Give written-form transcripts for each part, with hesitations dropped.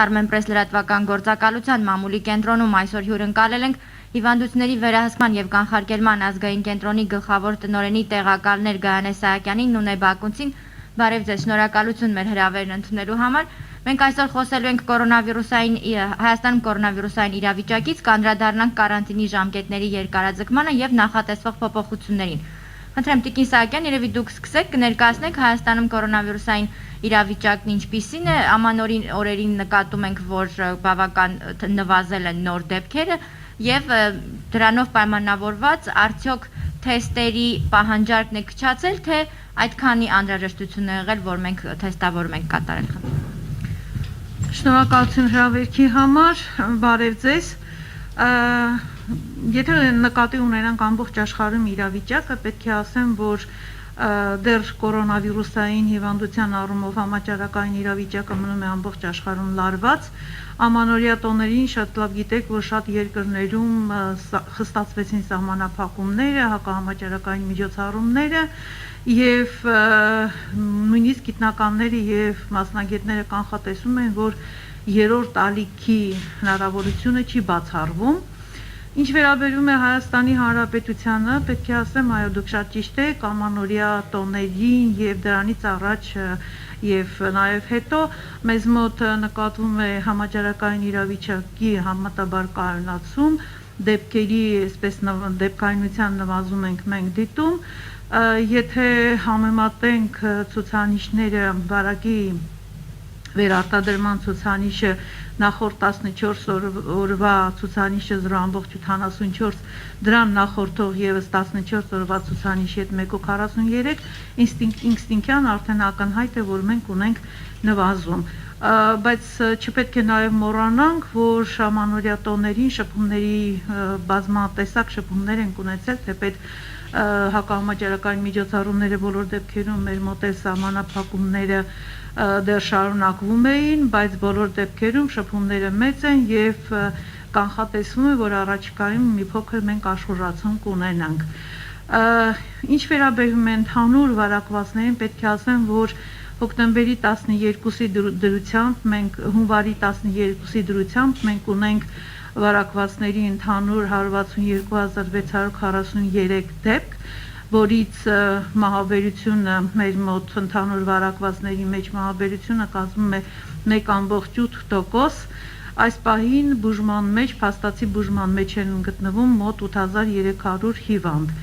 Armenpress լրատվական գործակալության մամուլի կենտրոնում այսօր հյուրընկալել ենք հիվանդությունների վերահսկման եւ կանխարգելման ազգային կենտրոնի գլխավոր տնօրենի տեղակալներ Գայանե Սահակյանին, Նունե Բակունցին։ Բարև ձեզ, շնորհակալություն մեր հրավերն ընդունելու համար։ Մենք այսօր խոսելու ենք Հայաստանում կորոնավիրուսային իրավիճակից, կանդրադառնանք կարանտինի ժամկետների երկարաձգմանը եւ նախատեսվող փոփոխություններին։ Խնդրեմ Տիկին Սահակյան, երևի դուք սկսեք, կներկայացնեք Հայաստանում կորոնավիրուսային իրավիճակն ինչպիսին է, ամանորին օրերին նկատում ենք, որ բավական նվազել են նոր դեպքերը եւ դրանով պայմանավորված արդյոք թեստերի պահանջարկն է քչացել, թե այդքանի անհրաժեշտություն է եղել, որ մենք թեստավորում ենք կատարել։ Շնորհակալություն հրավերքի համար, բարև ձեզ։ Եթե նկատի ունենանք ամբողջ աշխարհում իրավիճակը, պետք է ասեմ, որ դեռ կորոնավիրուսային հիվանդության առումով համաճարակային իրավիճակը մնում է ամբողջ աշխարհում լարված։ Ամանորյա տոներին շատ լավ գիտեք, որ շատ երկրներում խստացվեցին սահմանափակումները, հակահամաճարակային միջոցառումները եւ նույնիսկ գիտնականները եւ մասնագետները կանխատեսում են, որ երրորդ ալիքի հնարավորությունը չի բացառվում։ Ինչ վերաբերում է Հայաստանի Հանրապետությանը, պետք է ասեմ, այո, դուք շատ ճիշտ եք, ամանորյա տոներին եւ դրանից առաջ եւ նաեւ հետո մեզ մոտ նկատվում է համաճարակային իրավիճակի համատաբար կայունացում, դեպքերի այսպես դեպքայնության նվազում ենք մենք դիտում, եթե համեմատենք ցուցանիշները վարակի վերարտադրման ցուցանիշը նախորդ 14 օրվա ցուցանիշը 0.74, դրան նախորդող եւս 14 օրվա ցուցանիշի հետ 1.43, ինստինկտյան արդեն ակնհայտ է, որ մենք ունենք նվազում։ Բայց չպետք է նաեւ մոռանանք, որ ամանորյա տոներին շփումների բազմատեսակ շփումներ են ունեցել, թեպետ հակահամաճարակային միջոցառումները բոլոր դեպքերում մեր մոտ սահմանափակումները դեռ շարունակվում էին, բայց բոլոր դեպքերում շփումները մեծ են եւ կանխատեսվում է, որ առաջիկայում մի փոքր մենք աշխուժացում կունենանք։ Ինչ վերաբերում է ընդհանուր վարակվածներին, պետք է ասեմ, որ հոկտեմբերի 12-ի դրությամբ հունվարի 12-ի դրությամբ մենք ունենք վարակվածների ընդհանուր 162643 դեպք, որից մահաբերությունը մեր մոտ ընդհանուր վարակվածների մեջ մահաբերությունը կազմում է 1.8%, այս պահին բուժման մեջ, փաստացի բուժման մեջ են գտնվում մոտ 8300 հիվանդ։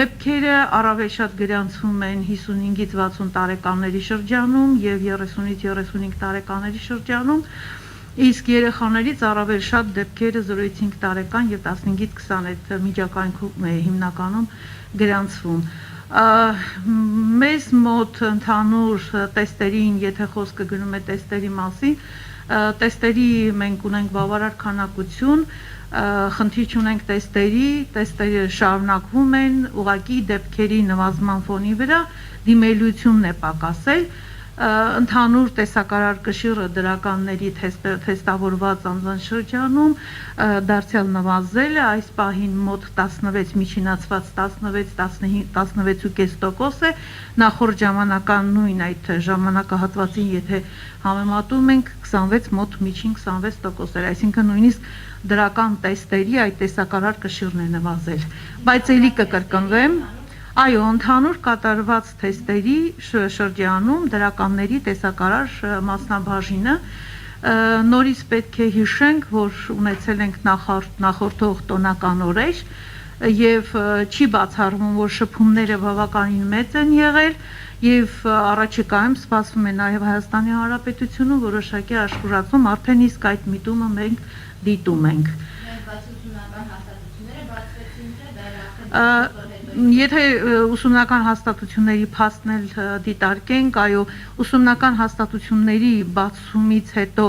Դեպքերը առավել շատ գրանցվում են 55-ից 60 տարեկանների շրջանում եւ 30-ից 35 տարեկաների շրջանում, իսկ երեխաներից առավել շատ դեպքերը 0-ից 5 տարեկան եւ 15-ից 20 այդ միջակայքում է հիմնականում գրանցվում։ Մեզ մոտ ընդհանուր տեստերին, եթե խոսքը գնում է տեստերի մասին, տեստերի մենք ունենք բավարար քանակություն, խնդիր չունենք տեստերը շարունակվում են, ուղղակի դեպքերի նվազման ֆոնի վրա դիմելությունն է պակասել, ընդհանուր տեսակարար կշիռը դրականների թեստավորված անձանց շրջանում դարձյալ նվազել է, այս պահին մոտ 16 միջինացված 16-16.5% է, նախորդ ժամանական նույն այդ ժամանակահատվածին եթե համեմատում ենք 26 մոտ միջին 26% էր, այսինքն նույնիսկ դրական տեստերի այդ տեսակարար կշիռն է նվազել, բայց ելի կկրկնվեմ, այո, ընդհանուր կատարված թեստերի շրջանում դրականների տեսակարար մասնաբաժինը նորից պետք է հիշենք, որ ունեցել ենք նախորդող տոնական օրեր եւ չի բացառվում, որ շփումները բավականին մեծ են եղել եւ առաջիկայում սպասվում է նաեւ Հայաստանի Հանրապետությունում որոշակի աշխուժացում, արդեն իսկ այդ միտումը մենք դիտում ենք։ Եթե ուսումնական հաստատությունների փաստն էլ դիտարկենք, այո, ուսումնական հաստատությունների բացումից հետո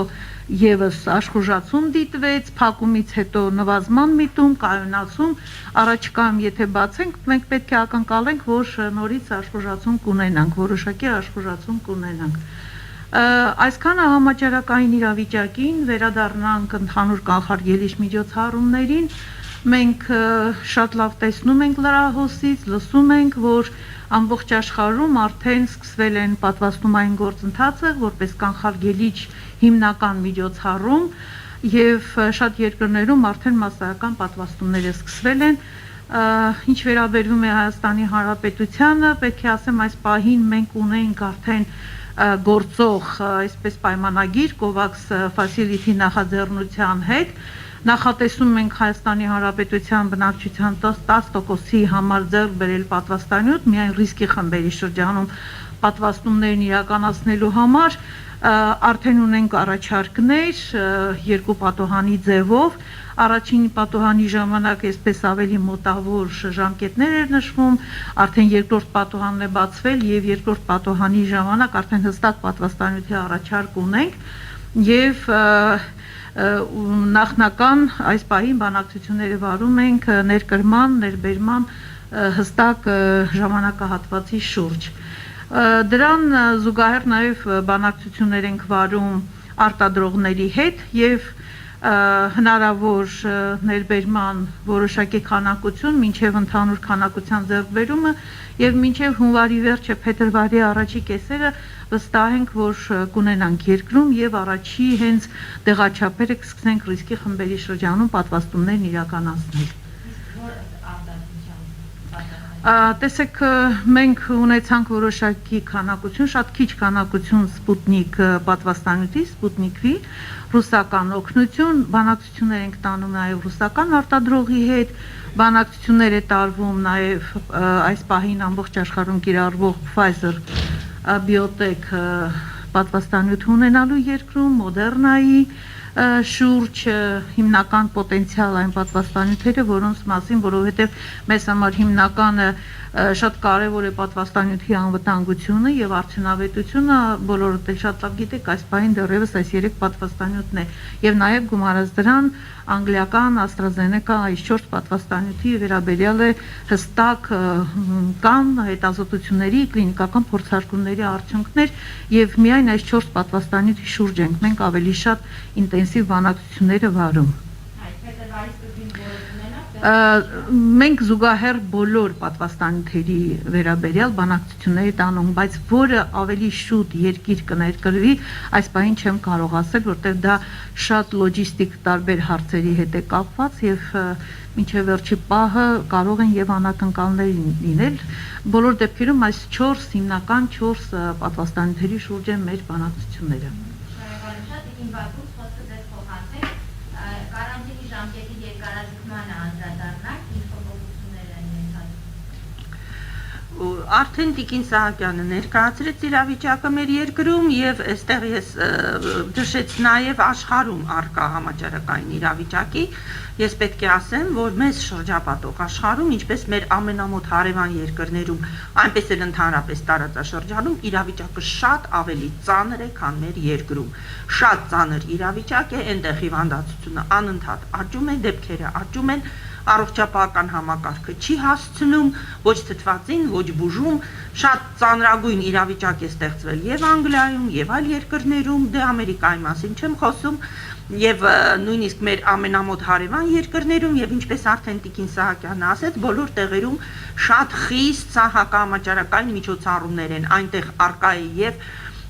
եւս աշխուժացում դիտվեց, փակումից հետո նվազման միտում, կայունացում, առաջիկայում եթե բացենք, մենք պետք է ակնկալենք, որ նորից աշխուժացում կունենանք, որոշակի աշխուժացում կունենանք։ Այսքանը համաճարակային իրավիճակին, վերադառնանք ընդհանուր կանխարգելիչ միջոցառումներին, Մենք շատ լավ տեսնում ենք լրահոսից, լսում ենք, որ ամբողջ աշխարհում արդեն սկսվել են պատվաստումային գործընթացը, որպես կանխարգելիչ հիմնական միջոցառում եւ շատ երկրներում արդեն մասսայական պատվաստումները սկսվել են։ Ինչ վերաբերում է Հայաստանի Հանրապետությանը, պետք է ասեմ, այս պահին մենք ունենք արդեն գործող այսպես պայմանագիր COVAX facility նախաձեռնության հետ։ Նախատեսում ենք Հայաստանի Հանրապետության բնակչության 10%-ի համար ձեռք բերել պատվաստանյութ միայն ռիսկի խմբերի շրջանում պատվաստումներն իրականացնելու համար։ Արդեն ունենք առաջարկներ երկու պատոհանի ձևով։ Առաջին պատոհանի ժամանակ այսպես ավելի մոտավոր ժամկետներ էր նշվում, արդեն երկրորդ պատոհանն է բացվել եւ երկրորդ պատոհանի ժամանակ արդեն հստակ պատվաստանյութի առաջարկ ունենք եւ նախնական այս պահին բանակցությունները վարում ենք ներբերման հստակ ժամանակահատվածի շուրջ։ Դրան զուգահեռ նաև բանակցություններ ենք վարում արտադրողների հետ եւ հնարավոր ներբերման որոշակի քանակություն մինչև ընդհանուր քանակության ձեռքբերումը եւ մինչև հունվարի վերջը փետրվարի առաջի կեսերը վստահ ենք, որ կունենանք երկրում եւ առաջի հենց դեղաչափերը կսկսենք ռիսկի խմբերի շրջանում պատվաստումներն իրականացնել։ Տեսեք, մենք ունեցանք որոշակի քանակություն, շատ քիչ քանակություն Սպուտնիկ պատվաստանյութի, Սպուտնիկ V, ռուսական օգնություն, բանակցություններ ենք տանում նաև ռուսական արտադրողի հետ, բանակցություններ է տարվում նաև այս պահին ամբողջ աշխարհում կիրառվող Pfizer Biotech պատվաստանյութ ունենալու երկրում, Moderna-ի շուրջ հիմնական պոտենցիալ այն պատվաստանյութերը, որոնց մասին, որովհետև մեզ համար հիմնականը շատ կարևոր է պատվաստանյութի անվտանգությունը եւ արդյունավետությունը, բոլորդ էլ շատ լավ գիտեք, այս պահին դեռևս այս 3 պատվաստանյութն է եւ նաեւ գումարած դրան անգլիական AstraZeneca այս 4 պատվաստանյութի վերաբերյալ է հստակ կան հետազոտությունների, կլինիկական փորձարկումների արդյունքներ եւ միայն այս 4 պատվաստանյութի շուրջ ենք մենք ավելի շատ ինտենսիվ բանակցությունները վարում։ Մենք զուգահեռ բոլոր պատվաստանյութերի վերաբերյալ բանակցությունների տանում, բայց որը ավելի շուտ երկիր կներկրվի, այս պահին չեմ կարող ասել, որտեղ դա շատ լոջիստիկ տարբեր հարցերի հետ է կապված եւ մինչեւ վերջի պահը կարող են եւ անակնկալներ լինել։ Բոլոր դեպքերում այս 4 հիմնական 4 պատվաստանյութերի շուրջ են մեր բանակցությունները։ Կարանտինի ժամկետի երկարաձգմանը անդրադառնանք, ինչ փոփոխություններ են ունեցել։ Արդեն Տիկին Սահակյանը ներկայացրեց իրավիճակը մեր երկրում եւ այստեղ ես դժեց նաեւ աշխարհում արկա համաճարակային իրավիճակի։ Ես պետք է ասեմ, որ մեզ շրջապատող աշխարհում, ինչպես մեր ամենամոտ հարևան երկրներում, այնպես էլ ընդհանրապես տարածաշրջանում իրավիճակը շատ ավելի ծանր է, քան մեր երկրում։ Շատ ծանր իրավիճակ է, այնտեղ հիվանդացությունը անընդհատ աճում է, դեպքերը աճում են, առողջապահական համակարգը չի հասցնում ոչ թթվածին, ոչ բուժում, շատ ծանրագույն իրավիճակ է ստեղծվել եւ Անգլիայում, եւ այլ երկրներում, դե Ամերիկայի մասին չեմ խոսում, եւ նույնիսկ մեր ամենամոտ հարևան երկրներում եւ ինչպես արդեն Տիկին Սահակյանն ասեց, բոլոր տեղերում շատ խիստ սահակամաճարակային միջոցառումներ են, այնտեղ արկա է եւ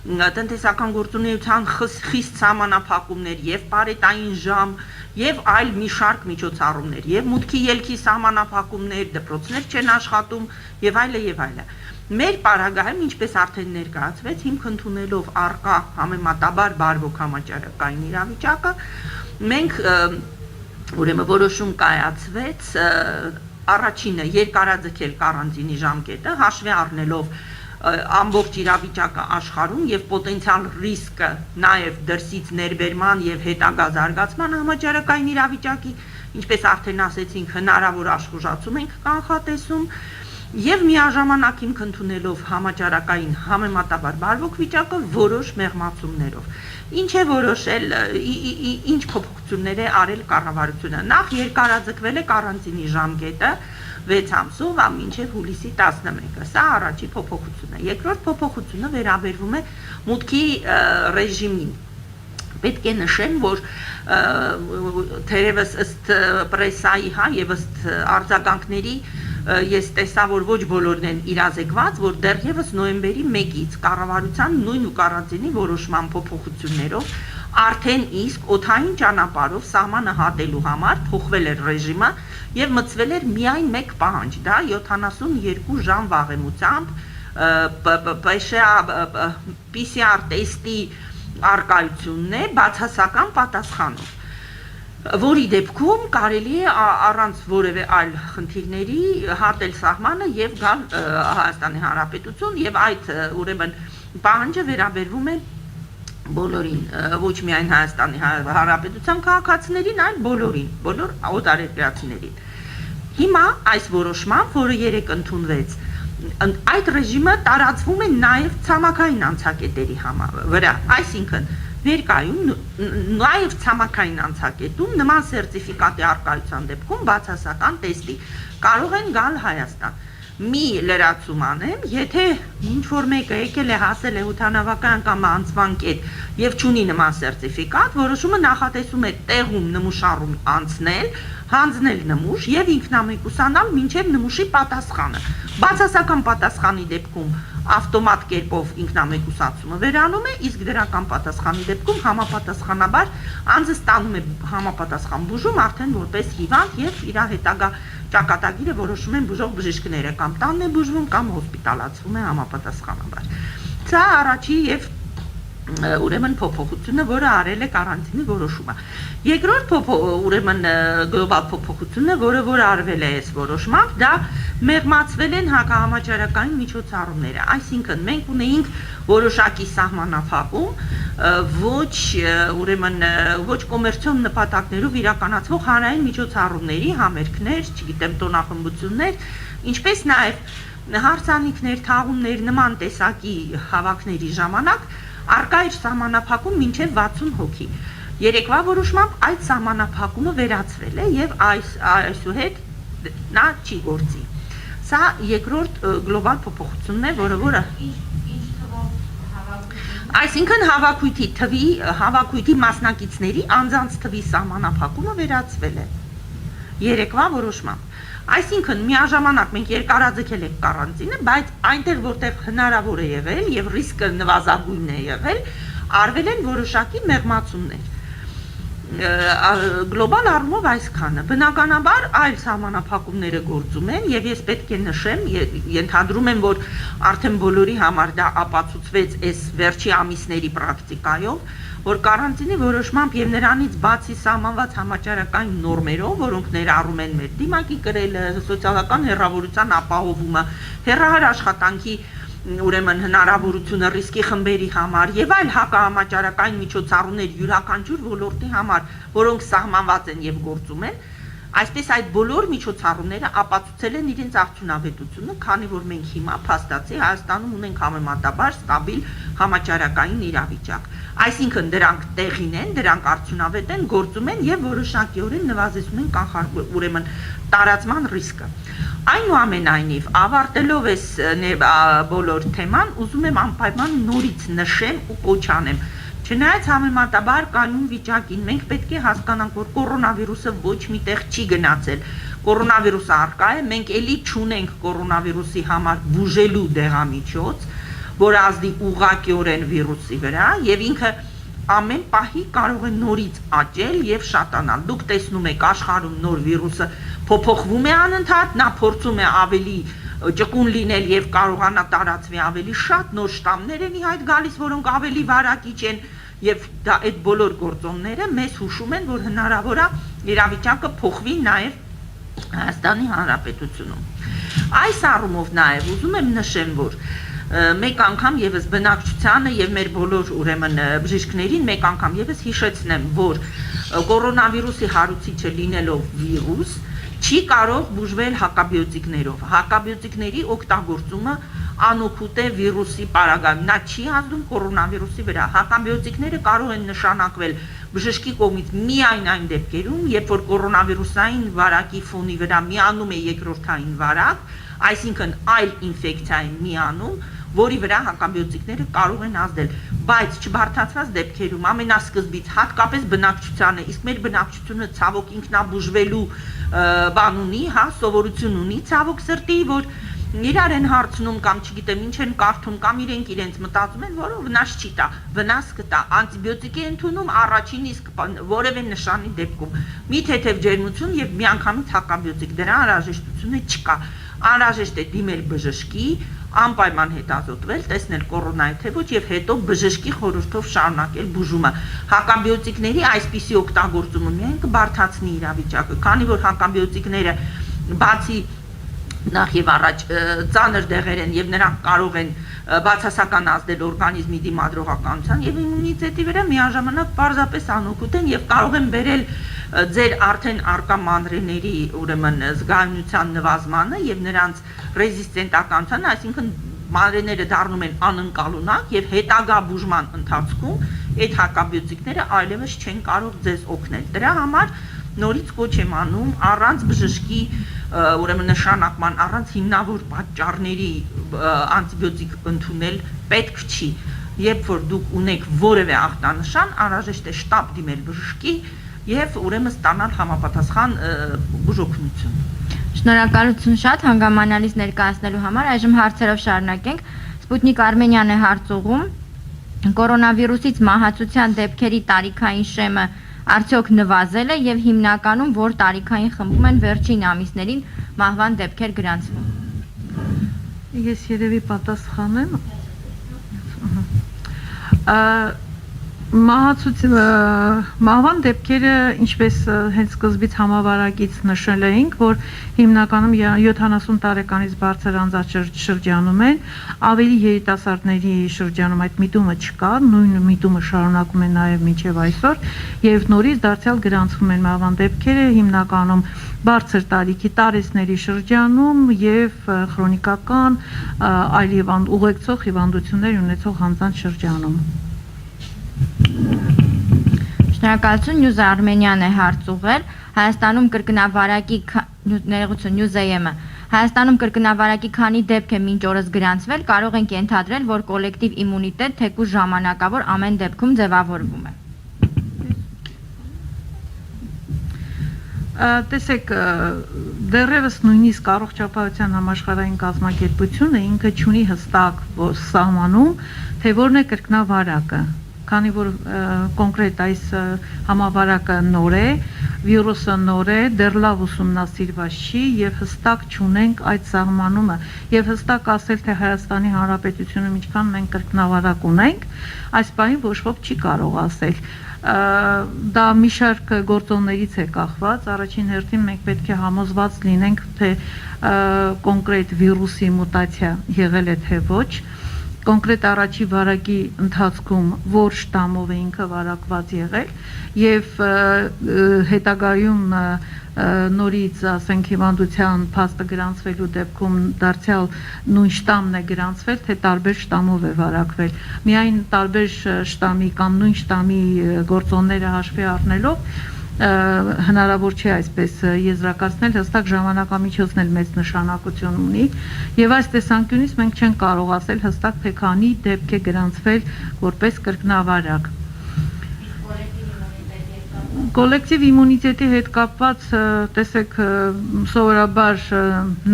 տնտեսական գործունեության խիստ սահմանափակումներ եւ պարետային ժամ եւ այլ մի շարք միջոցառումներ եւ մուտքի ելքի սահմանափակումներ, դպրոցներ չեն աշխատում եւ այլը եւ այլը։ Մեր պարագայում, ինչպես արդեն ներկայացվեց, հիմք ընդունելով արկա համեմատաբար բարվոք համաճարակային իրավիճակը, մենք ուրեմն որոշում կայացվեց առաջինը երկարաձգել կարանտինի ժամկետը, հաշվի առնելով ամբողջ իրավիճակը աշխարհում եւ պոտենցիալ ռիսկը նաեւ դրսից ներբերման եւ հետագա զարգացման համաճարակային իրավիճակի, ինչպես արդեն ասեցինք, հնարավոր աշխուժացում ենք կանխատեսում եւ միաժամանակ հիմք ընդունելով համաճարակային համեմատաբար բարվոք վիճակը որոշ մեղմացումներով։ Ինչ է որոշել, ինչ փոփոխություններ է արել կառավարությունը։ Նախ երկարաձգվել է կարանտինի ժամկետը 6 ամսով մինչև հուլիսի 11-ը, սա առաջի փոփոխությունը։ Երկրորդ փոփոխությունը վերաբերվում է մուտքի ռեժիմին։ Պետք է նշեմ, որ թերևս ըստ պրեսայի, եւ ըստ արձագանքների ես տեսա, որ ոչ բոլորն են իրազեկված, որ դեռևս նոյեմբերի 1-ից կառավարության նույն ու կարանտինի որոշման փոփոխություններով արդեն իսկ օդային ճանապարհով սահմանը հատելու համար փոխվել էր ռեժիմը եւ մտցվել էր միայն մեկ պահանջ, դա 72 ժամ վաղեմությամբ PCR տեստի արկայությունն է բացասական պատասխանով, որի դեպքում կարելի է առանց որևէ այլ խնդիրների հատել սահմանը եւ գալ Հայաստանի Հանրապետություն եւ այդ ուրեմն պահանջը վերաբերվում է բոլորին, ոչ միայն Հայաստանի Հանրապետության քաղաքացիներին, այլ բոլորին, բոլոր օտարերկրացիներին։ Հիմա այս որոշմամբ, որը 3 ընդունվեց, այդ ռեժիմը տարածվում է նաև ցամաքային անցակետերի վրա, այսինքն ներկայում նաև ցամաքային անցակետում նման սերտիֆիկատի արկայության դեպքում բացասական տեստի կարող են գալ Հայաստան։ Մի լրացում անեմ, եթե ինչ-որ մեկը եկել է հասել է օդանավական կամ անցման կետ եւ չունի նման սերտիֆիկատ, որոշումը նախատեսում է տեղում նմուշառում անցնել, հանձնել նմուշ եւ ինքնամեկուսանալ մինչեւ նմուշի պատասխանը։ Բացասական պատասխանի դեպքում ավտոմատ կերպով ինքնամեկուսացումը վերանում է, իսկ դրական պատասխանի դեպքում համապատասխանաբար անձը ստանում է համապատասխան բուժում արդեն որպես հիվանդ եւ իր հետագա ճակատագիրը որոշում են բուժող բժիշկները, կամ տանն է բուժվում, կամ հոսպիտալացվում է համապատասխանաբար։ Սա առաջի եւ ուրեմն փոփոխությունը, որը արել է կարանտինի որոշումը։ Երկրորդ ուրեմն գլոբալ փոփոխությունը, որը արվել է այս որոշմամբ, դա մեղմացվել են հակահամաճարակային միջոցառումները, այսինքն մենք ունեինք որոշակի սահմանափակում, ոչ կոմերցիոն նպատակներով իրականացվող հանրային միջոցառումների, համերգներ, չգիտեմ, տոնախմբություններ, ինչպես նաև հարսանիքներ, թաղումներ, նման տեսակի հավաքների ժամանակ արկա էր սահմանափակում մինչև 60 հոգի։ Երեկվա որոշմամբ այդ սահմանափակումը վերացվել է եւ այսուհետ նա չի գործի։ Սա երկրորդ գլոբալ փոփոխությունն է, որը այսինքն հավաքույթի մասնակիցների անձանց թվի սահմանափակումը վերացվել է երեկվա որոշմամբ։ Այսինքն միաժամանակ մենք երկարաձգել ենք կարանտինը, բայց այնտեղ որտեղ հնարավոր է եղել եւ ռիսկը նվազագույն է եղել, արվել են որոշակի մեղմացումներ։ Գլոբալ առումով այսքանը, բնականաբար այլ սահմանափակումները գործում են եւ ես պետք է նշեմ, ենթադրում եմ, որ արդեն բոլորի համար դա ապացուցվեց այս վերջի ամիսների պրակտիկայով, որ կարանտինի որոշմամբ եւ նրանից բացի սահմանված համաճարակային նորմերով, որոնք ներառում են մեր դիմակի կրելը, սոցիալական հեռավորության ապահովումը, հեռահար աշխատանքի ուրեմն հնարավորությունը ռիսկի խմբերի համար եւ այլ հակահամաճարակային միջոցառումներ յուրաքանչյուր ոլորտի համար, որոնք սահմանված են եւ գործում են, այսպես այդ բոլոր միջոցառումները ապացուցել են իրենց արդյունավետությունը, քանի որ մենք հիմա փաստացի Հայաստանում ունենք համեմատաբար ստաբիլ համաճարակային իրավիճակ։ Այսինքն դրանք տեղին են, դրանք արդյունավետ են, գործում են եւ որոշակիորեն նվազեցնում են ուրեմն տարածման ռիսկը։ Այնուամենայնիվ, ավարտելով այս բոլոր թեման, ուզում եմ անպայման նորից նշեմ ու կոչ անեմ։ Չնայած համեմատաբար կայուն վիճակին, մենք պետք է հասկանանք, որ կորոնավիրուսը ոչ միտեղ չի գնացել։ Կորոնավիրուսը առկա է, մենք էլի չունենք կորոնավիրուսի համար բուժելու դեղամիջոց, որ ազդի ուղղակիորեն վիրուսի վրա եւ ինքը ամեն պահի կարող է նորից աճել եւ շատանալ։ Դուք տեսնում եք աշխարհում նոր վիրուսը փոփոխվում է անընդհատ, նա փորձում է ավելի ճկուն լինել եւ կարողանա տարածվի ավելի շատ, նոր շտամներ են ի հայտ գալիս, որոնք ավելի վարակիչ են եւ դա այդ բոլոր գործոնները մեզ հուշում են, որ հնարավոր է իրավիճակը փոխվի նաեւ Հայաստանի Հանրապետությունում։ Այս առումով նաեւ ուզում եմ նշեմ, որ մեկ անգամ եւս բնակչությանը եւ մեր բոլոր ուրեմն բժիշկներին մեկ անգամ եւս հիշեցնեմ, որ կորոնավիրուսի հարուցիչը լինելով վիրուս չի կարող բուժվել հակաբիոտիկներով։ Հակաբիոտիկների օգտագործումը անօգուտ է վիրուսի պարագայում, նա չի ազդում կորոնավիրուսի վրա։ Հակաբիոտիկները կարող են նշանակվել բժշկի կողմից միայն այն դեպքերում, երբ որ կորոնավիրուսային վարակի ֆոնի վրա միանում է երկրորդային վարակ, այսինքն այլ ինֆեկցիա է միանում, որի վրա հակաբիոտիկները կարող են ազդել, բայց չբարթացված դեպքերում ամենասկզբից հատկապես բնակչությանը, իսկ մեր բնակչությունը ցավոք ինքնաբուժվելու բան ունի, հա, սովորություն ունի, ցավոք սրտի, որ իրար են հարցնում կամ չգիտեմ ինչ են կարդում կամ իրենց մտածում են, որը վնաս չի տա, վնաս կտա, անտիբիոտիկ է ընդունում առաջին իսկ որևէ նշանի դեպքում, մի թեթև ջերմություն եւ միանգամից հակաբիոտիկ, դրա անհրաժեշտությունը չկա, անհրաժեշտ է դիմել բժշկի, անպայման հետազոտվել, տեսնել կորոնայի թե ոչ եւ հետո բժշկի խորհրդով շարունակել բուժումը։ Հակաբիոտիկների այսպիսի օգտագործումը միայն կբարթացնի իրավիճակը, քանի որ հակաբիոտիկները բացի նախ եւ առաջ ծանր դեղեր են եւ նրանք կարող են բացասական ազդել օրգանիզմի դիմադրողականության եւ իմունիտետի վրա, միաժամանակ պարզապես անօգուտ են եւ կարող են բերել ձեր արդեն արկա մանրեների ուրեմն զգայունության նվազմանը եւ նրանց ռեզիստենտականության, այսինքն մանրեները դառնում են անընկալունակ եւ հետագա բուժման ընթացքում այդ հակաբիոտիկները այլևս չեն կարող ձեզ օգնել։ Դրա համար նորից կոչ եմ անում առանց բժշկի ուրեմն նշանակման, առանց հիմնավոր պատճառների անտիբիոտիկ ընդունել պետք չի։ Երբ որ դուք ունեք որևէ ախտանշան, անհրաժեշտ է շտապ դիմել բժշկի եւ ուրեմն ստանալ համապատասխան բուժօգնություն։ Շնորհակալություն շատ հանգամանալից ներկայացնելու համար։ Այժմ հարցերով շարունակենք։ Սպուտնիկ Արմենիան է հարցուղում։ Կորոնավիրուսից մահացության դեպքերի տարիքային շեմը արդյոք նվազել է եւ հիմնականում որ տարիքային խմբում են վերջին ամիսներին մահվան դեպքեր գրանցվում։ Ես երևի պատասխանեմ։ Մահվան դեպքերը, ինչպես հենց սկզբից համավարակից նշել էինք, որ հիմնականում 70 տարեկանից բարձր անձաշրջանում են, ավելի երիտասարդների շրջանում այդ միտումը չկա, նույն միտումը շարունակում է նաև մինչև այսօր, եւ նորից դարձյալ գրանցվում են մահվան դեպքերը հիմնականում բարձր տարիքի տարեցների շրջանում եւ քրոնիկական այլ ուղեկցող հիվանդություններ ունեցող անձանց շրջանում։ Շնորհակալություն, Նյուզա Արմենիան է հարց ուղղել։ Հայաստանում կրկնավարակի ներողություն Նյուզեյեմը Հայաստանում կրկնավարակի քանի դեպք է մինչ օրս գրանցվել, կարող ենք ենթադրել, որ կոլեկտիվ իմունիտետ թեկուզ ժամանակավոր ամեն դեպքում ձևավորվում է։ Տեսեք, դեռևս նույնիսկ առողջապահության համաշխարհային կազմակերպությունը ինքը չունի հստակ սահմանում, թե որն է կրկնավարակը, քանի որ կոնկրետ այս համավարակը նոր է, վիրուսը նոր է, դեռ լավ ուսումնասիրված չի եւ հստակ չունենք այդ սահմանումը եւ հստակ ասել թե Հայաստանի Հանրապետությունում ինչքան մենք կրկնավարակ ունենք, այս բանի ոչ ոք չի կարող ասել։ Դա մի շարք գործոններից է կախված, առաջին հերթին մենք պետք է համոզված լինենք, թե կոնկրետ վիրուսի մուտացիա եղել է թե ոչ, կոնկրետ առաջի վարակի ընթացքում որ շտամով է ինքը վարակված եղել եւ հետագայում նորից ասենք հիվանդության փաստը գրանցվելու դեպքում դարձյալ նույն շտամն է գրանցվել, թե տարբեր շտամով է վարակվել։ Միայն տարբեր շտամի կամ նույն շտամի գործոնները հաշվի առնելով հնարավոր չէ այսպես եզրակացնել, հստակ ժամանակամիջոցն էլ մեծ նշանակություն ունի եւ այս տեսանկյունից մենք չենք կարող ասել հստակ թե քանի դեպք է գրանցվել որպես կրկնավարակ։ Կոլեկտիվ իմունիտետի հետ կապված, տեսեք, սովորաբար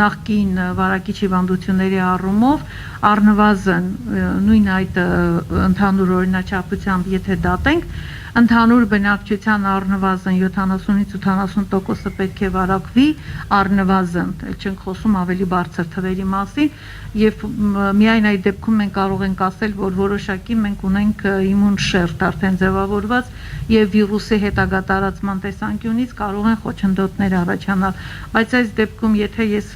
նախկին վարակիչ հիվանդությունների առումով առնվազն նույն այդ ընդհանուր օրինաչափությամբ եթե դատենք, ընդհանուր բնակչության առնվազն 70-ից 80% պետք է վարակվի առնվազն, չենք խոսում ավելի բարձր թվերի մասին, եւ միայն այդ դեպքում մենք կարող ենք ասել, որ որոշակի մենք ունենք իմուն շերտ արդեն ձևավորված եւ վիրուսի հետագա տարածման տեսանկյունից կարող են խոչընդոտներ առաջանալ, բայց այս դեպքում եթե ես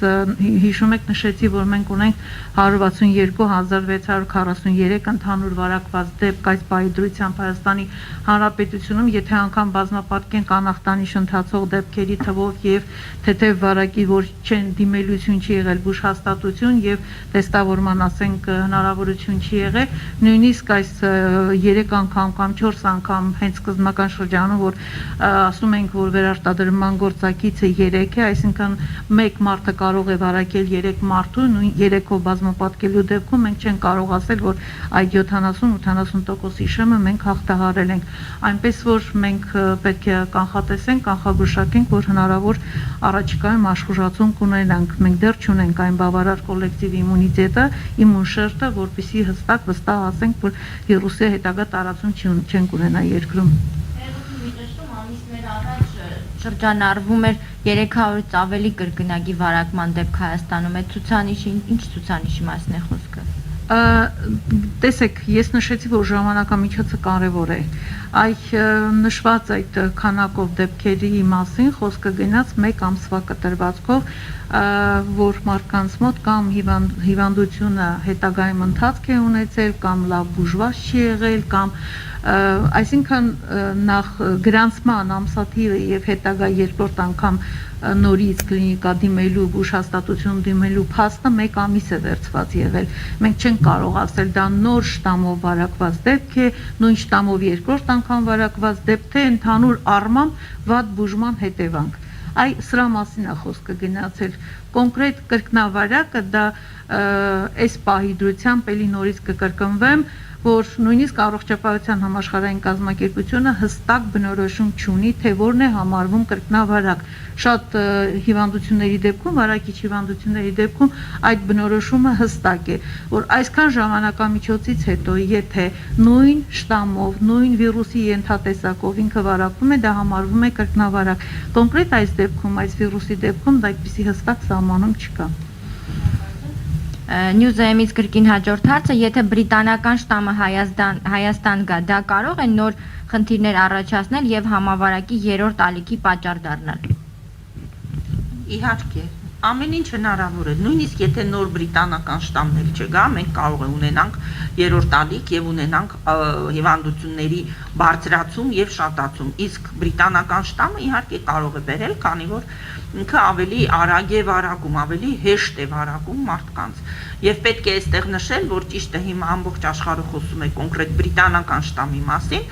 հիշում եք նշեցի, որ մենք ունենք 162643 ընդհանուր վարակված դեպք այս պահի դրությամբ Հայաստանի հանրապետությունում, եթե անգամ բազմապատկեն կանախտանիշ ընթացող դեպքերի թվով եւ թեթև վարակի, որ չեն դիմելություն չի եղել բուժհաստատություն եւ տեստավորման, ասենք, հնարավորություն չի եղել, նույնիսկ այս 3 անգամ կամ 4 անգամ հենց սկզբնական շրջանում, որ ասում ենք, որ վերարտադրման գործակիցը 3 է, այսինքն 1 մարդը կարող է վարակել 3 մարդու, նույն 3-ով բազմապատկելու դեպքում մենք չենք կարող ասել, որ այդ 70-80% շեմը մենք հաղթահարել ենք, այնպես որ մենք պետք է կանխատեսենք, կանխագուշակենք, որ հնարավոր առաջիկայում աշխուժացում կունենանք, մենք դեռ չունենք այն բավարար կոլեկտիվ իմունիտետը, իմուն շերտը, որպեսզի հստակ վստահ ասենք, որ վիրուսի հետագա տարածում չենք ունենա երկրում։ Շրջանառվում էր 300-ից ավելի կրկնակի վարակման դեպք Հայաստանում, այդ ցուցանիշի ինչ ցուցանիշի մասն է խոսքը։ Տեսեք, ես նշեցի, որ ժամանակամիջոցը կարևոր է, նշված այդ քանակով դեպքերի մասին խոսքը գնաց 1 ամսվա կտրվածքով, որ մարդկանց մոտ կամ հիվանդությունը հետագայում ընթացք է ունեցել, կամ լավ բուժված չի եղել, կամ այսինքն նախ գրանցման ամսաթիվը եւ հետագա երկրորդ անգամ նորից կլինիկա դիմելու, բուժհաստատություն դիմելու փաստը 1 ամիս է վերցված եղել։ Մենք չենք կարող ասել դա նոր շտամով վարակված դեպք է, նույն շտամով երկրորդ անգամ վարակված դեպք, թե ընդհանուր առմամբ վատ բուժման հետևանք։ Սրա մասին է խոսքը գնացել։ Կոնկրետ կրկնավարակը դա այս պահի դրությամբ էլի նորից կկրկնվեմ, որ նույնիսկ առողջապահության համաշխարհային կազմակերպությունը հստակ բնորոշում չունի, թե որն է համարվում կրկնավարակ։ Շատ հիվանդությունների դեպքում, վարակիչ հիվանդությունների դեպքում այդ բնորոշումը հստակ է, որ այսքան ժամանակամիջոցից հետո, եթե նույն շտամով, նույն վիրուսի ենթատեսակով ինքը վարակվում է, դա համարվում է կրկնավարակ։ Կոնկրետ այս դեպքում, այս վիրուսի դեպքում դա այդպիսի հստակ սահմանում չկա։ Նյուզայեմից կրկին հաջորդ հարցը, եթե բրիտանական շտամը Հայաստան գա, դա կարող է նոր խնդիրներ առաջացնել եւ համավարակի 3-րդ ալիքի պատճառ դառնալ։ Իհարկե, ամեն ինչ հնարավոր է, նույնիսկ եթե նոր բրիտանական շտամներ չգա, մենք կարող է ունենանք 3-րդ ալիք եւ ունենանք հիվանդությունների բարձրացում եւ շատացում, իսկ բրիտանական շտամը իհարկե կարող է բերել, քանի որ ինքը ավելի արագ է վարակում, ավելի հեշտ է վարակում մարդկանց։ Եվ պետք է այստեղ նշել, որ ճիշտ է հիմա ամբողջ աշխարհը խոսում է կոնկրետ բրիտանական շտամի մասին,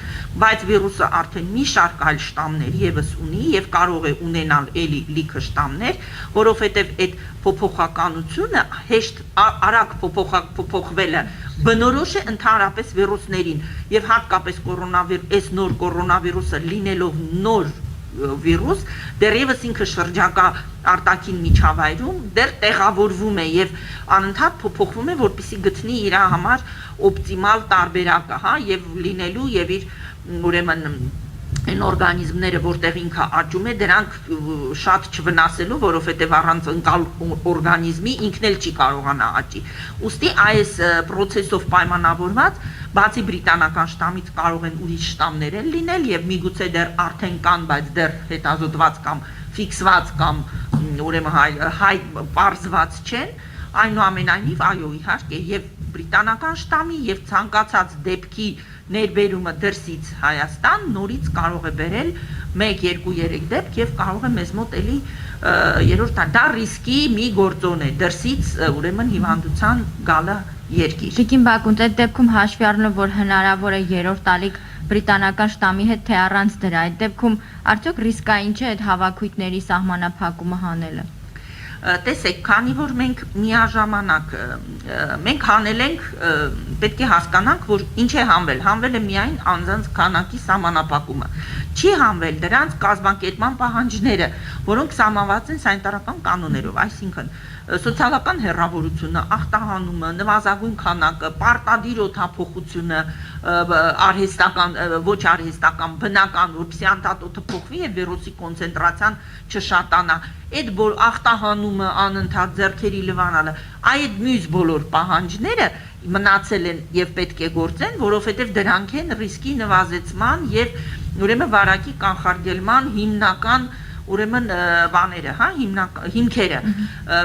բայց վիրուսը արդեն մի շարք այլ շտամներ եւս ունի եւ կարող է ունենալ էլի լիքը շտամներ, որովհետեւ այդ փոփոխականությունը հեշտ արագ փոփոխվելը բնորոշ է ընդհանրապես վիրուսներին եւ հատկապես այս նոր կորոնավիրուսը լինելով նոր վիրուս, դեռևս ինքը շրջակա արտաքին միջավայրում դեռ տեղավորվում է եւ անընդհատ փոփոխվում է, որպեսզի գտնի իր համար օպտիմալ տարբերակը, եւ լինելու եւ իր ուրեմն այն օրգանիզմները, որտեղ ինքը աճում է, դրանք շատ չվնասելու, որովհետև առանց ընկալ օրգանիզմի ինքն էլ չի կարողանա աճի։ Ուստի այս process-ով պայմանավորված, բացի բրիտանական շտամից կարող են ուրիշ շտամներ էլ լինել եւ միգուցե դեռ արդեն կան, բայց դեռ հետազոտված կամ ֆիքսված կամ ուրեմն պարզված չեն, այնուամենայնիվ այո, իհարկե, եւ բրիտանական շտամի եւ ցանկացած դեպքի ներբերումը դրսից Հայաստան նորից կարող է բերել 1-2-3 դեպք եւ կարող է մեզ մոտ էլի 3-րդ դա ռիսկի մի գործոն է դրսից ուրեմն հիվանդության գալը երկիր։ Տիկին Բակունց, այդ դեպքում հաշվի առնելով, որ հնարավոր է 3-րդ ալիք բրիտանական շտամի հետ թե առանց դրա, այդ դեպքում արդյոք ռիսկային չէ այդ հավաքույթների սահմանափակումը հանելը։ Տեսեք, քանի որ մենք միաժամանակ մենք հանել ենք, պետք է հասկանանք, որ ինչ է հանվել։ Հանվել է միայն անձանց քանակի սահմանափակումը։ Չի հանվել դրանց կազմակերպման պահանջները, որոնք սահմանված են սանիտարական կանոններով, այսինքն սոցիալական հեռավորությունը, ախտահանումը, նվազագույն քանակը, պարտադիր օդափոխությունը, արհեստական, ոչ արհեստական, բնական, որպեսզի անդադար օդը փոխվի եւ վիրուսի կոնցենտրացիան չշատանա, այդ ախտահանումը անընդհատ ձեռքերի լվանալը, այդ մյուս բոլոր պահանջները մնացել են եւ պետք է գործեն, որովհետեւ դրանք են ռիսկի նվազեցման եւ ուրեմն վարակի կանխարգելման հիմնական ուրեմն բաները, հա, հիմքերը։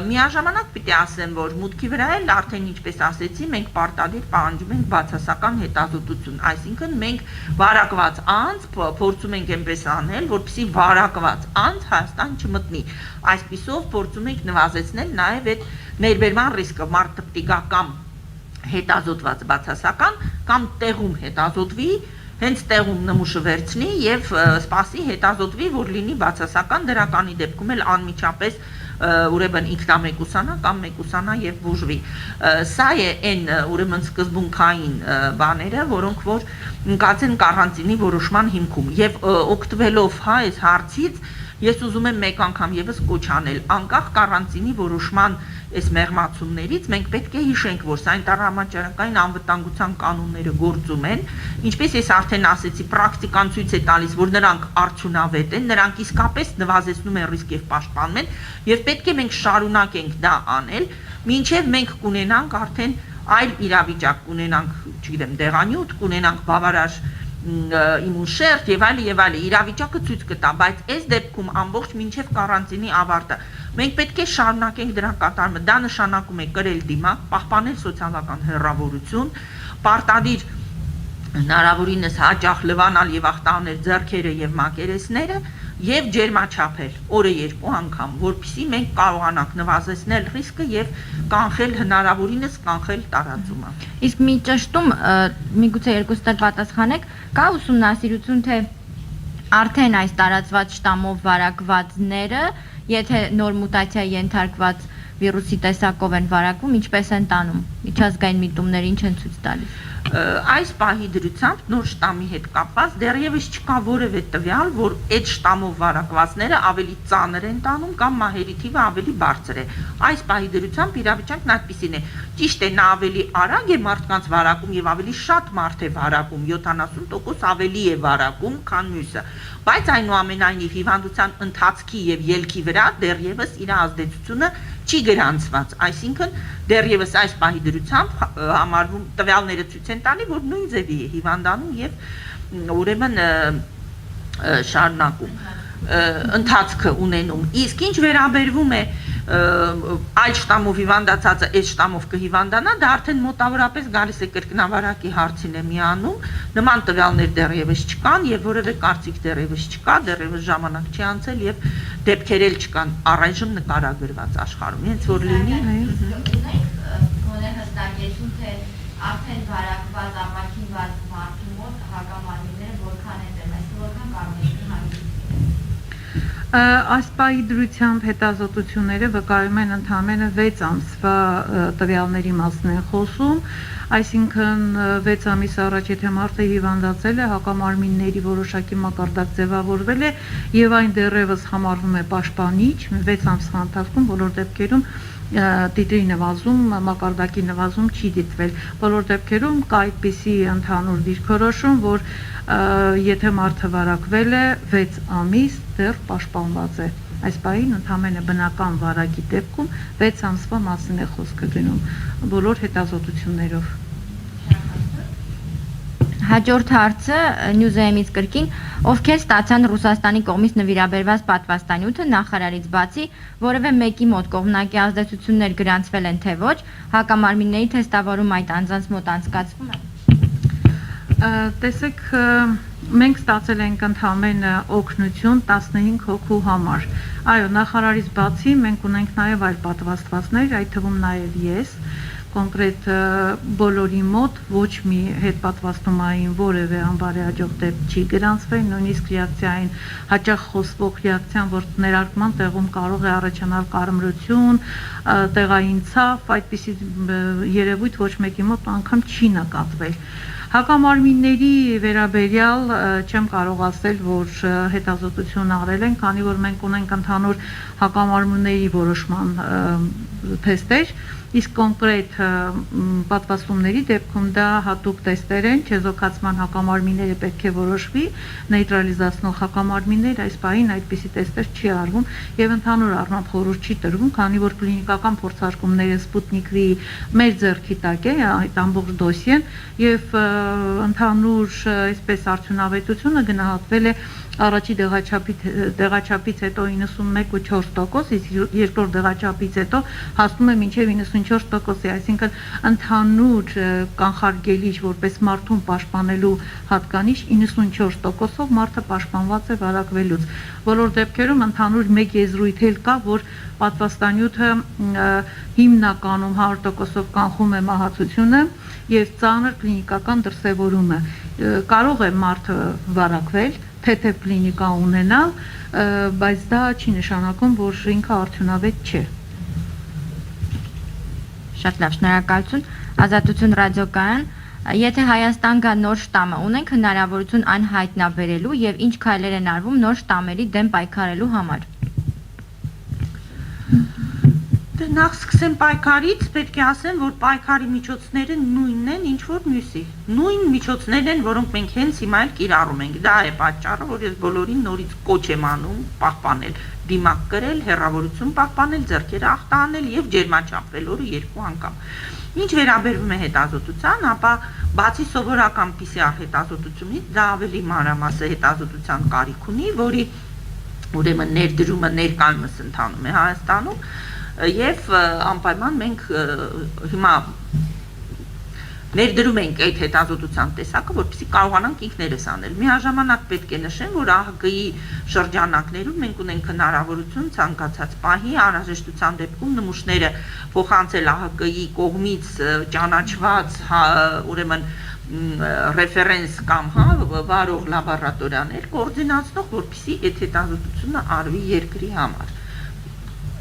Միաժամանակ պիտի ասեմ, որ մուտքի վրա էլ արդեն ինչպես ասեցի, մենք պարտադիր պահանջում ենք բացասական հետազոտություն, այսինքն մենք վարակված անձ փորձում ենք այնպես անել, որպեսզի վարակված անձ Հայաստան չմտնի։ Այսպիսով փորձում ենք նվազեցնել նաև այդ ներբերման ռիսկը, մարդը պիտի գա կամ հետազոտված բացասական կամ տեղում հետազոտվի, հենց տեղում նմուշը վերցնի եւ սպասի հետազոտվի, որ լինի բացասական, դրականի դեպքում էլ անմիջապես ուրեմն ինքնամեկուսանա կամ մեկուսանա եւ բուժվի։ Սա է այն ուրեմն սկզբունքային բաները, որոնք որ ընկած են կարանտինի որոշման հիմքում եւ օգտվելով հա այս հարցից ես ուզում եմ մեկ անգամ եւս կոչ անել անկախ կարանտինի որոշման այս մեղմացումներից մենք պետք է հիշենք, որ սանիտար-համաճարակային անվտանգության կանոնները գործում են, ինչպես ես արդեն ասեցի, պրակտիկան ցույց է տալիս, որ նրանք արդյունավետ են, նրանք իսկապես նվազեցնում են ռիսկ եւ պաշտպանում են, եւ պետք է մենք շարունակենք դա անել, մինչեւ մենք կունենանք արդեն այլ իրավիճակ, կունենանք, չգիտեմ, դեղանյութ, կունենանք բավարար իմունշերտ եւ այլ իրավիճակը ցույց կտա, բայց այս դեպքում ամբողջ մինչեւ կարանտինի ավարտը մենք պետք է շարունակենք դրա կատարումը, դա նշանակում է կրել դիմակ, պահպանել սոցիալական հեռավորություն, պարտադիր հնարավորինս հաճախ լվանալ եւ ախտանել ձեռքերը եւ մակերեսները եւ ջերմաչափել օրը 2 անգամ, որpիսի մենք կարողանանք նվազեցնել ռիսկը եւ կանխել հնարավորինս կանխել տարածումը։ Իսկ մի ճշտում, միգուցե երկուստ էլ պատասխանեք, կա ուսումնասիրություն, թե արդեն այս տարածված շտամով վարակվածները, եթե նոր մուտացիա ենթարկված վիրուսի տեսակով են վարակվում, ինչպես են տանում, միջազգային միտումները ինչ են ցույց տալիս։ Այս պահի դրությամբ նոր շտամի հետ կապված դեռևս չկա որևէ տվյալ, որ այդ շտամով վարակվածները ավելի ծանր են տանում կամ մահերի թիվը ավելի բարձր է։ Այս պահի դրությամբ իրավիճակն այդպիսին է։ Ճիշտ է, նա ավելի արագ է մարդկանց վարակում եւ ավելի շատ մարդ է վարակում, 70% ավելի է վարակում, քան մյուսը։ Բայց այնուամենայնիվ հիվանդության ընթացքի եւ ելքի վրա դեռևս իր ազդեցությունը չի գրանցված, այսինքն դեռևս այս պահի դրությամբ համարվում տվյալները ցույց են տալի, որ նույն ձևի է հիվանդանում եւ ուրեմն շարունակում ընթացքը ունենում։ Իսկ ինչ վերաբերվում է այլ շտամով հիվանդացածը այս շտամով կհիվանդանա, դա արդեն մոտավորապես գալիս է կրկնավարակի հարցին է միանում, նման տվյալներ դեռևս չկան եւ որևէ կարծիք դեռևս չկա, դեռևս ժամանակ չի անցել եւ դեպքեր էլ չկան առայժմ նկարագրված աշխարհում, հենց որ լինի գոնե հստակեցում, թե արդեն վարակված ապակինված մարդու մոտ հակամարմինները որքան են դեմ, որքան կարող են Այս պահի դրությամբ հետազոտությունները վկայում են ընդամենը 6 ամսվա տվյալների մասն են խոսում, այսինքն 6 ամիս առաջ եթե մարդը հիվանդացել է, հակամարմինների որոշակի մակարդակ ձևավորվել է եւ այն դեռևս համարվում է պաշտպանիչ, 6 ամսվա ընթացքում բոլոր դեպքերում տիտրի նվազում, մակարդակի նվազում չի դիտվել։ Բոլոր դեպքերում կա այդպիսի ընդհանուր դիրքորոշում, որ եթե մարդը վարակվել է 6 ամիս դեռ պաշտպանված է։ Այս պահին ընդհանրապես բնական վարակի դեպքում 6 ամսվա մասին է խոսքը գնում բոլոր հետազոտություններով։ Հաջորդ հարցը Նյուզեյմից կրկին, ովքեր ստացան Ռուսաստանի կողմից նվիրաբերված պատվաստանյութը նախարարից բացի, որևէ մեկի մոտ կողմնակի ազդեցություններ գրանցվել են թե ոչ, հակամարմինների թեստավորում այդ անձանց մոտ անցկացվում է։ Տեսեք, մենք ստացել ենք ընդհանրապես օգնություն 15 հոգու համար։ Այո, նախարարից բացի մենք ունենք նաև այլ պատվաստվածներ, այդ թվում նաև ես կոնկրետ բոլորի մոտ ոչ մի հետպատվաստումային որևէ անբարեհաջող դեպք չի գրանցվել, նույնիսկ ռեակցիային հաճախ խոսվող ռեակցիան, որ ներարկման տեղում կարող է առաջանալ կարմրություն, տեղային ցավ, այդպիսի երևույթ ոչ մեկի մոտ անգամ չի նկատվել։ Հակամարմինների վերաբերյալ չեմ կարող ասել, որ հետազոտություն արել են, քանի որ մենք ունենք ընդհանուր հակամարմինների որոշման թեստեր, իսկ կոնկրետ պատվաստումների դեպքում դա հատուկ թեստեր են, չեզոքացման հակամարմինները պետք է որոշվի, նեյտրալիզացնող հակամարմիններ այս պահին այդպիսի թեստեր չի արվում եւ ընդհանուր առմամբ խորհուրդ չի տրվում, քանի որ կլինիկական փորձարկումները Sputnik V մեր ձեռքի տակ է այդ ամբողջ դոսիեն եւ ընդհանուր այսպես արդյունավետությունը գնահատվել է առաջի դեղաչափից հետո 91.4%, իսկ երկրորդ դեղաչափից հետո հասնում է մինչև 94%-ի, այսինքն ընդհանուր կանխարգելիչ որպես մարդուն պաշտպանելու հատկանիշ 94%-ով մարդը պաշտպանված է վարակվելուց։ Բոլոր դեպքերում ընդհանուր մեկ եզրույթ էլ կա, որ պատվաստանյութը հիմնականում 100%-ով կանխում է մահացությունը եւ ծանր կլինիկական դրսևորումը։ Կարող է մարդը վարակվել, թեթև կլինիկա ունենալ, բայց դա չի նշանակում, որ ինքը արդյունավետ չէ։ Շատ լավ, շնորհակալություն։ Ազատություն ռադիոկայան, եթե Հայաստան գա նոր շտամը, ունենք հնարավորություն այն հայտնաբերելու եւ ինչ քայլեր են արվում նոր շտամերի դեմ պայքարելու համար։ Դե նախ սկսեմ պայքարից, պետք է ասեմ, որ պայքարի միջոցները նույնն են, ինչ որ մյուսի։ Նույն միջոցներն են, որոնք մենք հենց հիմա էլ կիրառում ենք։ Դա է պատճառը, որ ես բոլորին նորից կոչ եմ անում պահպանել, դիմակ կրել, հեռավորություն պահպանել, ձեռքերը ախտանել եւ ջերմաչափվել օրը 2 անգամ։ Ինչ վերաբերվում է հետազոտության, ապա բացի սովորական PCR հետազոտությունից, դա ավելի մանրամասը հետազոտության կարիք ունի, որի ուրեմն ներդրումը ներկայումս ընթանում է Հայաստանում եւ անպայման մենք հիմա ներդրում ենք այդ հետազոտության տեսակը, որպեսզի կարողանանք ինքներս անել։ Միաժամանակ պետք է նշեմ, որ ԱՀԿ-ի շրջանակներում մենք ունենք հնարավորություն ցանկացած պահի անհրաժեշտության դեպքում նմուշները փոխանցել ԱՀԿ-ի կողմից ճանաչված ուրեմն ռեֆերենս կամ վարող լաբորատորիաներ կոորդինացնող, որպեսզի այդ հետազոտությունը արվի երկրի համար։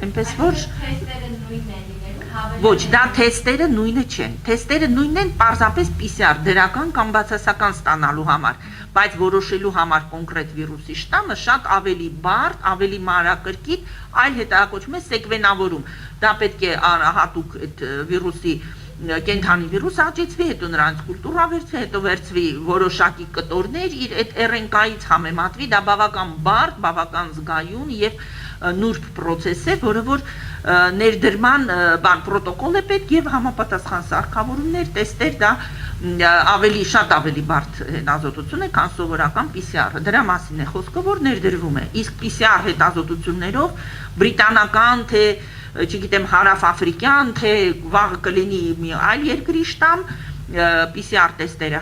Այնպես որ թեստերը նույնն են լինելու, ոչ, դա թեստերը նույնը չեն։ Թեստերը նույնն են պարզապես PCR դրական կամ բացասական ստանալու համար, բայց որոշելու համար կոնկրետ վիրուսի շտամը շատ ավելի բարդ, ավելի մանրակրկիտ, այլ հետաքրքրում է սեկվենավորում։ Դա պետք է հատուկ այդ վիրուսի կենթանի վիրուս աճեցվի, հետո նրանց կուլտուրա վերցվի, հետո վերցվի որոշակի կտորներ, իր այդ RNK-ից համեմատվի, դա բավական բարդ, բավական զգայուն եւ նուրբ process է, որը որ ներդրման պրոտոկոլ է պետք եւ համապատասխան սարքավորումներ, տեստեր, դա շատ ավելի բարդ հետազոտություն է, քան սովորական PCR-ը։ Դրա մասին է խոսքը, որ ներդրվում է։ Իսկ PCR հետազոտություններով բրիտանական թե չգիտեմ հարավ-աֆրիկյան, թե վաղը կլինի մի այլ երկրի շտամ, PCR տեստերը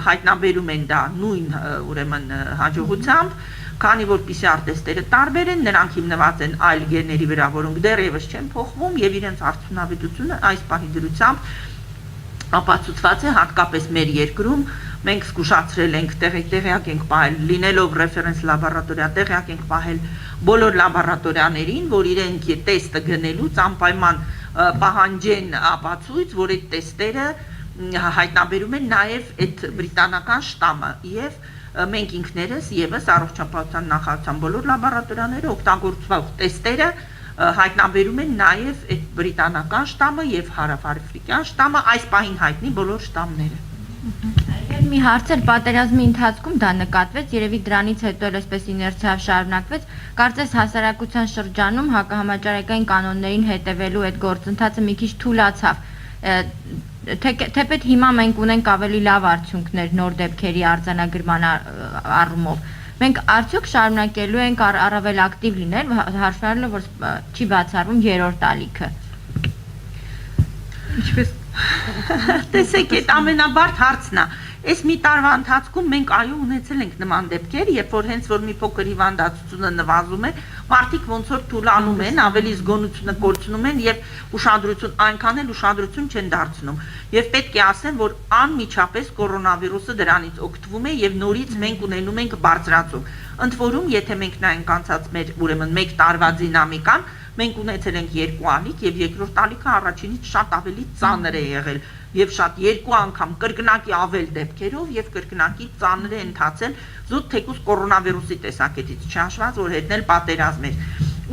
հայտնաբերում են դա նույն ուրեմն հաջողությամբ, քանի որ PCR տեստերը տարբեր են, նրանք հիմնված են այլ գեների վրա, որոնք դեռևս չեն փոխվում եւ իրենց արդյունավետությունը այս պահի դրությամբ ապացուցված է հատկապես մեր երկրում։ Մենք զգուշացրել ենք, տեղյակ ենք պահել, լինելով ռեֆերենս լաբորատորիա, տեղյակ ենք պահել բոլոր լաբորատորիաներին, որ իրենք տեստը գնելուց անպայման պահանջեն ապացույց, որ այդ տեստերը հայտնաբերում են նաև այդ բրիտանական շտամը եւ մենք ինքներս եւս առողջապահության նախարարության բոլոր լաբորատորիաները օգտագործող տեստերը հայտնաբերում են նաև այդ բրիտանական շտամը եւ հարավ-աֆրիկյան շտամը, այս պահին հայտնի բոլոր շտամները։ Եվ մի հարց էր, պատերազմի ընթացքում դա նկատվեց, երևի դրանից հետո էլ այսպես իներցիայով շարունակվեց, կարծես հասարակության շրջանում հակահամաճարակային կանոններին հետևելու այդ գործընթացը մի քիչ թուլացավ։ Թեպետ հիմա մենք ունենք ավելի լավ արդյունքներ նոր դեպքերի արձանագրման առումով։ Մենք արդյոք շարունակելու ենք առավել ակտիվ լինել, հաշվառելով, որ չի բացառվում երրորդ ալիքը։ Ինչպես տեսեք, այդ ամենաբարդ հարցն է։ Այս մի տարվա ընթացքում մենք այո ունեցել ենք նման դեպքեր, երբ որ հենց որ մի փոքր հիվանդացությունը նվազում է, մարդիկ ոնց որ թուլանում են, ավելի զգոնությունը կորցնում են եւ ուշադրություն այնքան էլ ուշադրություն չեն դարձնում։ Եվ պետք է ասեմ, որ անմիջապես կորոնավիրուսը դրանից օգտվում է եւ նորից մենք ունենում ենք բարձրացում։ Ընդ որում, եթե մենք նայենք անցած մեր ուրեմն 1 տարվա դինամիկան, մենք ունեցել ենք 2 ալիք եւ երկրորդ ալիքը առաջինից շատ ավելի ծանր է եղել եւ շատ 2 անգամ կրկնակի ավել դեպքերով եւ կրկնակի ծանր է ընթացել զուտ թեկուզ կորոնավիրուսի տեսակետից չհաշված, որ հետն էլ պատերազմ էր։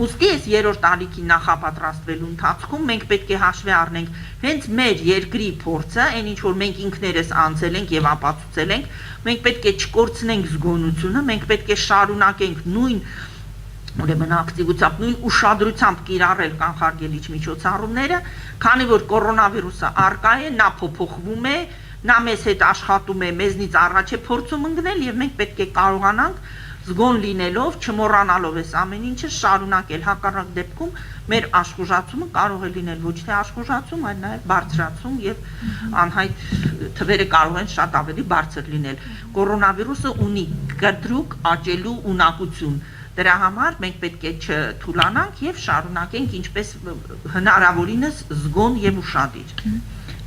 Ուստի այս երրորդ ալիքի նախապատրաստվելու ընթացքում մենք պետք է հաշվի առնենք հենց մեր երկրի փորձը, այն ինչ որ մենք ինքներս անցել ենք եւ ապացուցել ենք, մենք պետք է չկորցնենք զգոնությունը, մենք պետք է շարունակենք նույն ուրեմն ակտիվությամբ, նույն ուշադրությամբ կիրառել կանխարգելիչ միջոցառումները, քանի որ կորոնավիրուսը առկա է, նա փոփոխվում է, նա մեզ հետ աշխատում է, մեզնից առաջ է փորձում ընկնել եւ մենք պետք է կարողանանք զգոն լինելով, չմոռանալով այս ամեն ինչը շարունակել, հակառակ դեպքում մեր աշխուժացումը կարող է լինել ոչ թե աշխուժացում, այլ նաև բարձրացում եւ անհայտ թվերը կարող են շատ ավելի բարձր լինել։ Կորոնավիրուսը ունի կտրուկ աճելու ունակություն։ Դրա համար մենք պետք է չթուլանանք եւ շարունակենք ինչպես հնարավորինս զգոն եւ ուշադիր։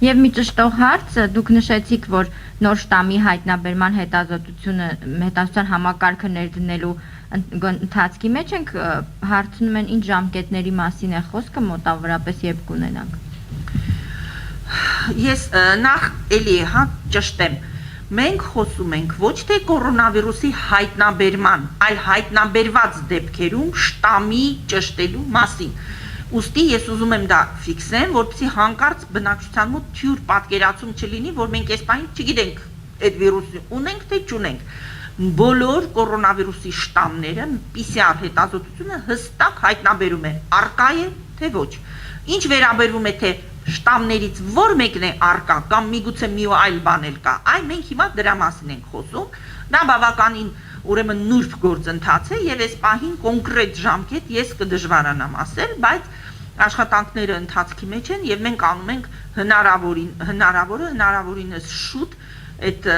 Եվ մի ճշտող հարց, դուք նշեցիք, որ նոր շտամի հայտնաբերման հետազոտության համակարգը ներդնելու ընթացքի մեջ ենք, հարցնում են ինչ ժամկետների մասին է խոսքը, մոտավորապես երբ կունենանք։ Ես նախ էլի ճշտեմ, մենք խոսում ենք ոչ թե կորոնավիրուսի հայտնաբերման, այլ հայտնաբերված դեպքերում շտամի ճշտելու մասին։ Ուստի ես ուզում եմ դա ֆիքսեմ, որպեսզի հանկարծ բնակչության մոտ թյուր պատկերացում չլինի, որ մենք այս պահին չգիտենք այդ վիրուսը ունենք թե չունենք։ Բոլոր կորոնավիրուսի շտամները PCR հետազոտությունը հստակ հայտնաբերում է, արկա է թե ոչ։ Ինչ վերաբերվում է թե շտամներից որ մեկն է արկա կամ միգուցե մի այլ բան էլ կա, այ մենք հիմա դրա մասին ենք խոսում։ Դա բավականին ուրեմն նուրբ գործընթաց է եւ այս պահին կոնկրետ ժամկետ ես կդժվարանամ ասել, բայց աշխատանքները ընթացքի մեջ են եւ մենք անում ենք հնարավորինս շուտ այդ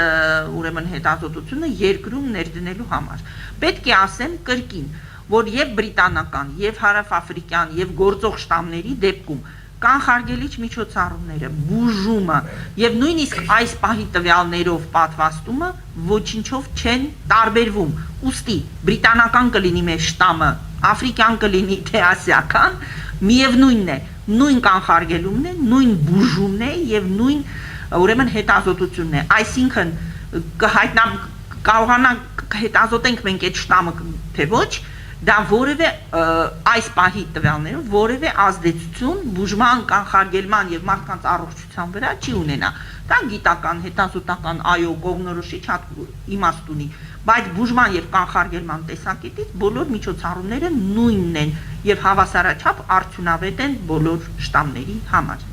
ուրեմն հետազոտությունը երկրում ներդնելու համար։ Պետք է ասեմ կրկին, որ եւ բրիտանական, եւ հարավաֆրիկյան, եւ գործող շտամների դեպքում կանխարգելիչ միջոցառումները, բուժումը եւ նույնիսկ այս պահի տվյալներով պատվաստումը ոչինչով չեն տարբերվում։ Ուստի բրիտանական կլինի մեր շտամը, աֆրիկյան կլինի թե ասիական, միևնույնն է, նույն կանխարգելումն է, նույն բուժումն է եւ նույն ուրեմն հետազոտությունն է։ Այսինքն կարողանանք հետազոտենք մենք այդ շտամը թե ոչ, դա որևէ այս պահի տվյալներով որևէ ազդեցություն բուժման, կանխարգելման եւ մարդկանց առողջության վրա չի ունենա։ Դա գիտական, հետազոտական կողմնորոշիչ իմաստ ունի, բայց բուժման եւ կանխարգելման տեսակետից բոլոր միջոցառումները նույնն են եւ հավասարաչափ արդյունավետ են բոլոր շտամների համար։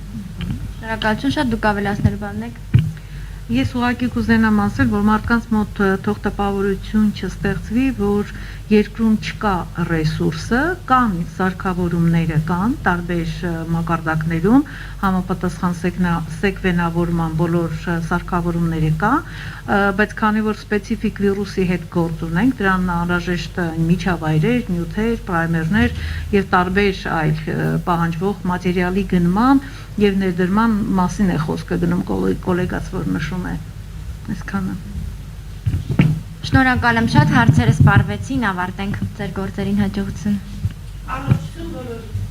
Շնորհակալություն, շատ դուք ավելացնելու բան եք։ Ես ուղղակի կուզենամ ասել, որ մարդկանց մոտ թող տպավորություն չստեղծվի, որ երկրում չկա ռեսուրսը, կան սարքավորումները, կան տարբեր մակարդակներում, համապատասխան սեկվենավորման բոլոր սարքավորումները կա, բայց քանի որ սպეციფიկ վիրուսի հետ գործ ունենք, դրան անհրաժեշտ միջավայրեր, նյութեր, պրայմերներ եւ տարբեր այլ պահանջվող մատերիալի գնման եւ ներդրման մասին է խոսքը գնում կոլեգաց, որ նշում է այսքանը։ Շնորհակալ եմ շատ, հարցերը սպառվեցին, ավարտենք ձեր գործերին հաջողություն։ Առողջություն բոլորին։